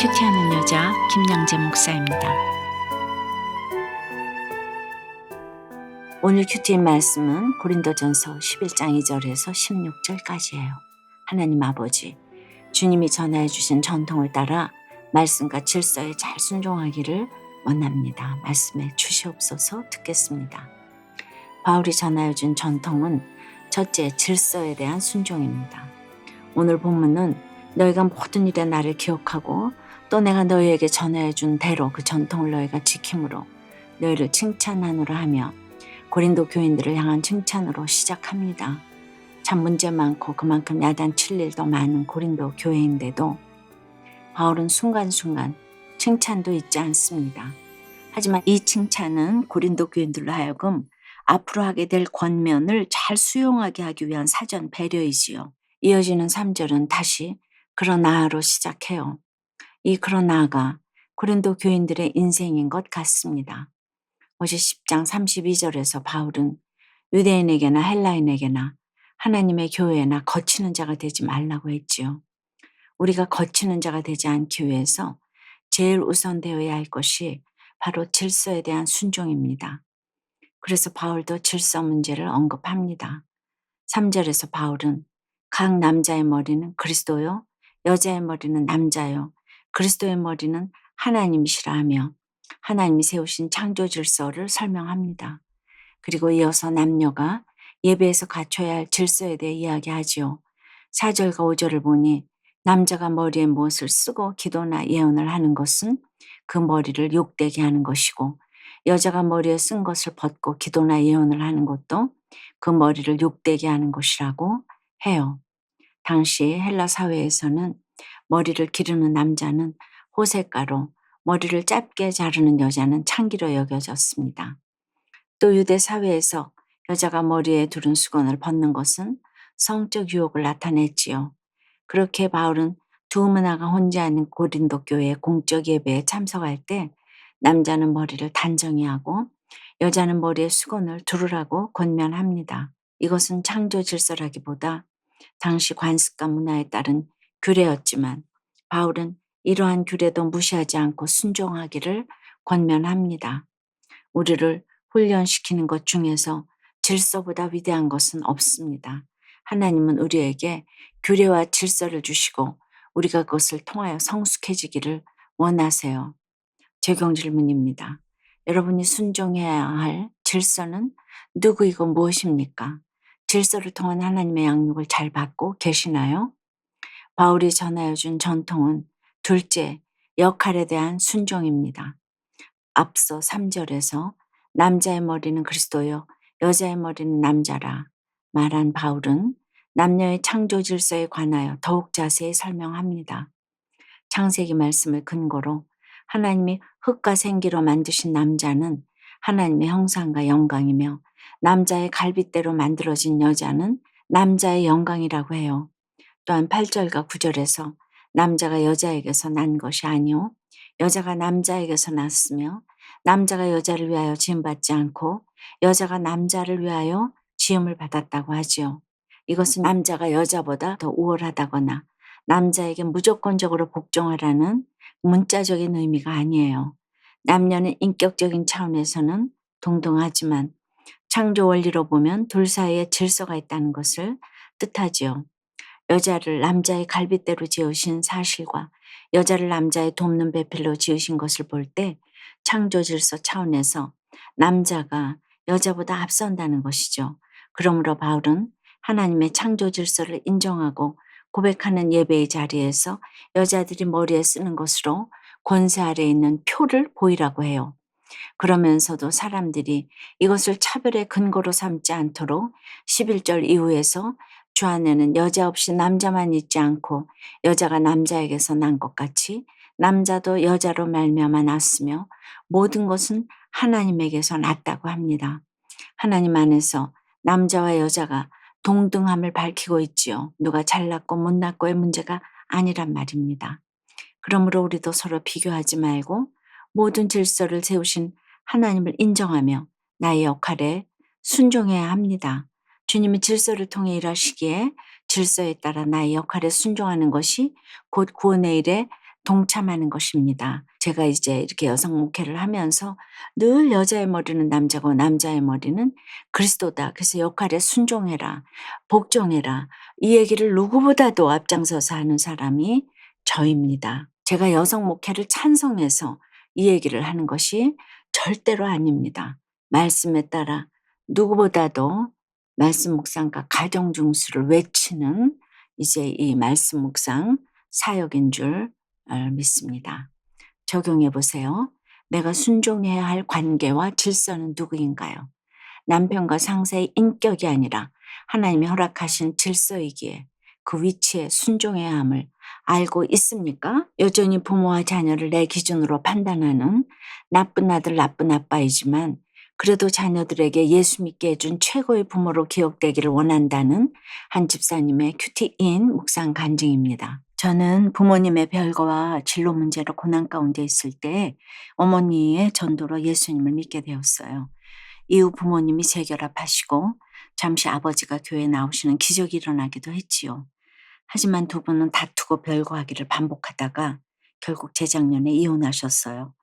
큐티하는 여자 김양재 목사입니다. 오늘 큐티인 말씀은 고린도전서 11장 2절에서 16절까지예요. 하나님 아버지, 주님이 전하여 주신 전통을 따라 말씀과 질서에 잘 순종하기를 원합니다. 말씀에 주시옵소서. 듣겠습니다. 바울이 전하여 준 전통은 첫째, 질서에 대한 순종입니다. 오늘 본문은 너희가 모든 일에 나를 기억하고 또 내가 너희에게 전하여 준 대로 그 전통을 너희가 지킴으로 너희를 칭찬하노라 하며 고린도 교인들을 향한 칭찬으로 시작합니다. 참 문제 많고 그만큼 야단칠 일도 많은 고린도 교회인데도 바울은 순간순간 칭찬도 잊지 않습니다. 하지만 이 칭찬은 고린도 교인들로 하여금 앞으로 하게 될 권면을 잘 수용하게 하기 위한 사전 배려이지요. 이어지는 3절은 다시 그러나로 시작해요. 이 그러나가 고린도 교인들의 인생인 것 같습니다. 어제 10장 32절에서 바울은 유대인에게나 헬라인에게나 하나님의 교회나 거치는 자가 되지 말라고 했지요. 우리가 거치는 자가 되지 않기 위해서 제일 우선되어야 할 것이 바로 질서에 대한 순종입니다. 그래서 바울도 질서 문제를 언급합니다. 3절에서 바울은 각 남자의 머리는 그리스도요, 여자의 머리는 남자요, 그리스도의 머리는 하나님이시라 하며 하나님이 세우신 창조 질서를 설명합니다. 그리고 이어서 남녀가 예배에서 갖춰야 할 질서에 대해 이야기하지요. 4절과 5절을 보니 남자가 머리에 무엇을 쓰고 기도나 예언을 하는 것은 그 머리를 욕되게 하는 것이고 여자가 머리에 쓴 것을 벗고 기도나 예언을 하는 것도 그 머리를 욕되게 하는 것이라고 해요. 당시 헬라 사회에서는 머리를 기르는 남자는 호색가로 머리를 짧게 자르는 여자는 창기로 여겨졌습니다. 또 유대 사회에서 여자가 머리에 두른 수건을 벗는 것은 성적 유혹을 나타냈지요. 그렇게 바울은 두 문화가 혼재하는 고린도 교회의 공적 예배에 참석할 때 남자는 머리를 단정히 하고 여자는 머리에 수건을 두르라고 권면합니다. 이것은 창조 질서라기보다 당시 관습과 문화에 따른 규례였지만 바울은 이러한 규례도 무시하지 않고 순종하기를 권면합니다. 우리를 훈련시키는 것 중에서 질서보다 위대한 것은 없습니다. 하나님은 우리에게 규례와 질서를 주시고 우리가 그것을 통하여 성숙해지기를 원하세요. 적용 질문입니다. 여러분이 순종해야 할 질서는 누구이고 무엇입니까? 질서를 통한 하나님의 양육을 잘 받고 계시나요? 바울이 전하여 준 전통은 둘째, 역할에 대한 순종입니다. 앞서 3절에서 남자의 머리는 그리스도요, 여자의 머리는 남자라 말한 바울은 남녀의 창조 질서에 관하여 더욱 자세히 설명합니다. 창세기 말씀을 근거로 하나님이 흙과 생기로 만드신 남자는 하나님의 형상과 영광이며 남자의 갈빗대로 만들어진 여자는 남자의 영광이라고 해요. 또한 8절과 9절에서 남자가 여자에게서 난 것이 아니요 여자가 남자에게서 났으며 남자가 여자를 위하여 지음받지 않고 여자가 남자를 위하여 지음을 받았다고 하지요. 이것은 남자가 여자보다 더 우월하다거나 남자에게 무조건적으로 복종하라는 문자적인 의미가 아니에요. 남녀는 인격적인 차원에서는 동등하지만 창조 원리로 보면 둘 사이에 질서가 있다는 것을 뜻하지요. 여자를 남자의 갈빗대로 지으신 사실과 여자를 남자의 돕는 배필로 지으신 것을 볼 때 창조 질서 차원에서 남자가 여자보다 앞선다는 것이죠. 그러므로 바울은 하나님의 창조 질서를 인정하고 고백하는 예배의 자리에서 여자들이 머리에 쓰는 것으로 권세 아래에 있는 표를 보이라고 해요. 그러면서도 사람들이 이것을 차별의 근거로 삼지 않도록 11절 이후에서 주 안에는 여자 없이 남자만 있지 않고 여자가 남자에게서 난 것 같이 남자도 여자로 말미암아 났으며 모든 것은 하나님에게서 났다고 합니다. 하나님 안에서 남자와 여자가 동등함을 밝히고 있지요. 누가 잘났고 못났고의 문제가 아니란 말입니다. 그러므로 우리도 서로 비교하지 말고 모든 질서를 세우신 하나님을 인정하며 나의 역할에 순종해야 합니다. 주님이 질서를 통해 일하시기에 질서에 따라 나의 역할에 순종하는 것이 곧 구원의 일에 동참하는 것입니다. 제가 이제 이렇게 여성 목회를 하면서 늘 여자의 머리는 남자고 남자의 머리는 그리스도다. 그래서 역할에 순종해라, 복종해라. 이 얘기를 누구보다도 앞장서서 하는 사람이 저입니다. 제가 여성 목회를 찬성해서 이 얘기를 하는 것이 절대로 아닙니다. 말씀에 따라 누구보다도 말씀 묵상과 가정 중수를 외치는 이제 이 말씀 묵상 사역인 줄 믿습니다. 적용해 보세요. 내가 순종해야 할 관계와 질서는 누구인가요? 남편과 상사의 인격이 아니라 하나님이 허락하신 질서이기에 그 위치에 순종해야 함을 알고 있습니까? 여전히 부모와 자녀를 내 기준으로 판단하는 나쁜 아들, 나쁜 아빠이지만 그래도 자녀들에게 예수 믿게 해준 최고의 부모로 기억되기를 원한다는 한 집사님의 큐티인 묵상 간증입니다. 저는 부모님의 별거와 진로 문제로 고난 가운데 있을 때 어머니의 전도로 예수님을 믿게 되었어요. 이후 부모님이 재결합하시고 잠시 아버지가 교회에 나오시는 기적이 일어나기도 했지요. 하지만 두 분은 다투고 별거하기를 반복하다가 결국 재작년에 이혼하셨어요.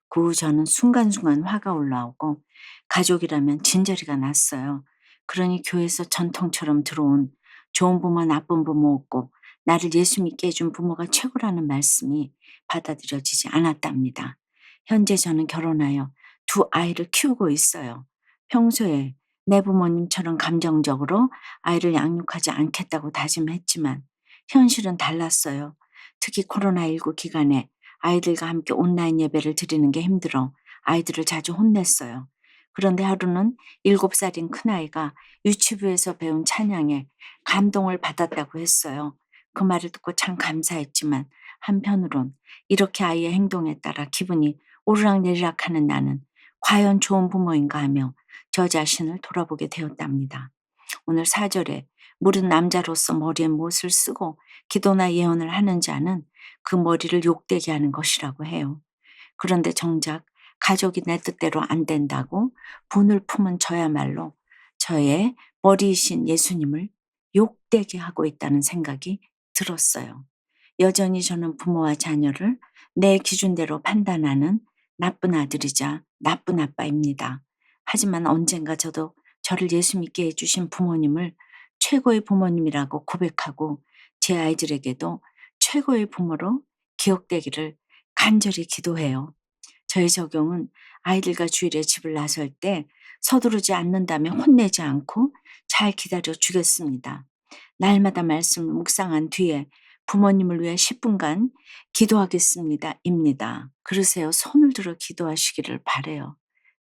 그 후 저는 순간순간 화가 올라오고 가족이라면 진저리가 났어요. 그러니 교회에서 전통처럼 들어온 좋은 부모 나쁜 부모 없고 나를 예수 믿게 해준 부모가 최고라는 말씀이 받아들여지지 않았답니다. 현재 저는 결혼하여 두 아이를 키우고 있어요. 평소에 내 부모님처럼 감정적으로 아이를 양육하지 않겠다고 다짐했지만 현실은 달랐어요. 특히 코로나19 기간에 아이들과 함께 온라인 예배를 드리는 게 힘들어 아이들을 자주 혼냈어요. 그런데 하루는 7살인 큰아이가 유치부에서 배운 찬양에 감동을 받았다고 했어요. 그 말을 듣고 참 감사했지만 한편으론 이렇게 아이의 행동에 따라 기분이 오르락내리락하는 나는 과연 좋은 부모인가 하며 저 자신을 돌아보게 되었답니다. 오늘 4절에 무릇 남자로서 머리에 못을 쓰고 기도나 예언을 하는 자는 그 머리를 욕되게 하는 것이라고 해요. 그런데 정작 가족이 내 뜻대로 안 된다고 분을 품은 저야말로 저의 머리이신 예수님을 욕되게 하고 있다는 생각이 들었어요. 여전히 저는 부모와 자녀를 내 기준대로 판단하는 나쁜 아들이자 나쁜 아빠입니다. 하지만 언젠가 저도 저를 예수 믿게 해주신 부모님을 최고의 부모님이라고 고백하고 제 아이들에게도 최고의 부모로 기억되기를 간절히 기도해요. 저의 적용은 아이들과 주일에 집을 나설 때 서두르지 않는다면 혼내지 않고 잘 기다려 주겠습니다. 날마다 말씀을 묵상한 뒤에 부모님을 위해 10분간 기도하겠습니다. 입니다. 그러세요. 손을 들어 기도하시기를 바래요.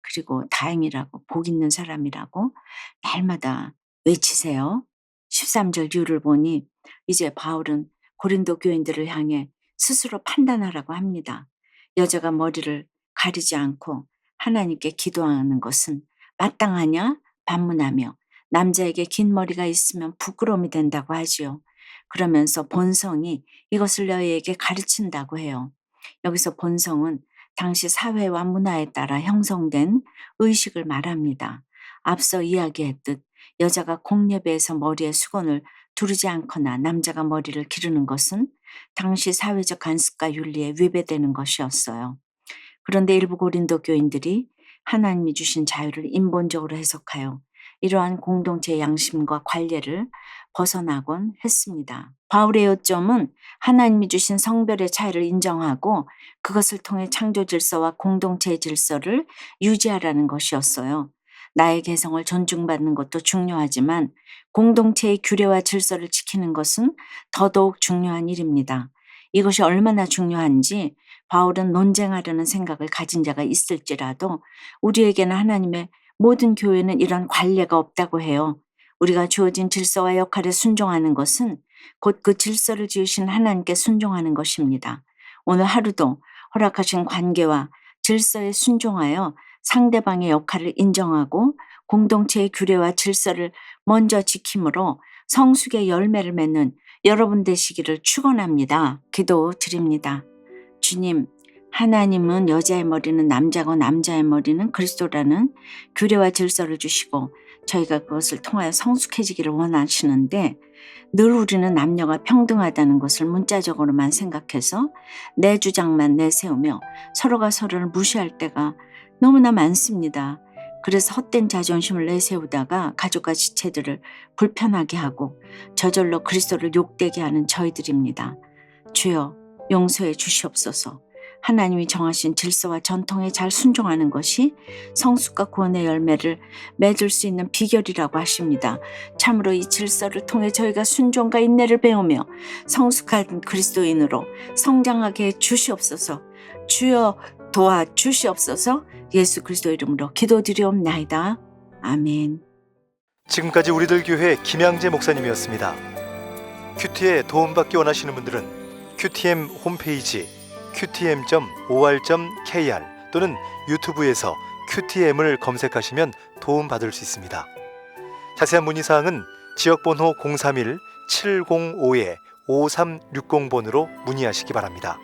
그리고 다행이라고 복 있는 사람이라고 날마다 외치세요. 13절 이유를 보니 이제 바울은 고린도 교인들을 향해 스스로 판단하라고 합니다. 여자가 머리를 가리지 않고 하나님께 기도하는 것은 마땅하냐 반문하며 남자에게 긴 머리가 있으면 부끄러움이 된다고 하지요. 그러면서 본성이 이것을 너희에게 가르친다고 해요. 여기서 본성은 당시 사회와 문화에 따라 형성된 의식을 말합니다. 앞서 이야기했듯 여자가 공예배에서 머리에 수건을 두르지 않거나 남자가 머리를 기르는 것은 당시 사회적 관습과 윤리에 위배되는 것이었어요. 그런데 일부 고린도 교인들이 하나님이 주신 자유를 인본적으로 해석하여 이러한 공동체의 양심과 관례를 벗어나곤 했습니다. 바울의 요점은 하나님이 주신 성별의 차이를 인정하고 그것을 통해 창조 질서와 공동체의 질서를 유지하라는 것이었어요. 나의 개성을 존중받는 것도 중요하지만 공동체의 규례와 질서를 지키는 것은 더더욱 중요한 일입니다. 이것이 얼마나 중요한지 바울은 논쟁하려는 생각을 가진 자가 있을지라도 우리에게는 하나님의 모든 교회는 이런 관례가 없다고 해요. 우리가 주어진 질서와 역할에 순종하는 것은 곧 그 질서를 지으신 하나님께 순종하는 것입니다. 오늘 하루도 허락하신 관계와 질서에 순종하여 상대방의 역할을 인정하고 공동체의 규례와 질서를 먼저 지킴으로 성숙의 열매를 맺는 여러분 되시기를 축원합니다. 기도 드립니다. 주님, 하나님은 여자의 머리는 남자고 남자의 머리는 그리스도라는 규례와 질서를 주시고 저희가 그것을 통하여 성숙해지기를 원하시는데 늘 우리는 남녀가 평등하다는 것을 문자적으로만 생각해서 내 주장만 내세우며 서로가 서로를 무시할 때가 너무나 많습니다. 그래서 헛된 자존심을 내세우다가 가족과 지체들을 불편하게 하고 저절로 그리스도를 욕되게 하는 저희들입니다. 주여 용서해 주시옵소서. 하나님이 정하신 질서와 전통에 잘 순종하는 것이 성숙과 구원의 열매를 맺을 수 있는 비결이라고 하십니다. 참으로 이 질서를 통해 저희가 순종과 인내를 배우며 성숙한 그리스도인으로 성장하게 해 주시옵소서. 주여 도와 주시옵소서. 예수 그리스도 이름으로 기도드리옵나이다. 아멘. 지금까지 우리들 교회 김양재 목사님이었습니다. 큐티에 도움받기 원하시는 분들은 QTM 홈페이지 qtm.or.kr 또는 유튜브에서 QTM을 검색하시면 도움받을 수 있습니다. 자세한 문의사항은 지역번호 031-705-5360번으로 문의하시기 바랍니다.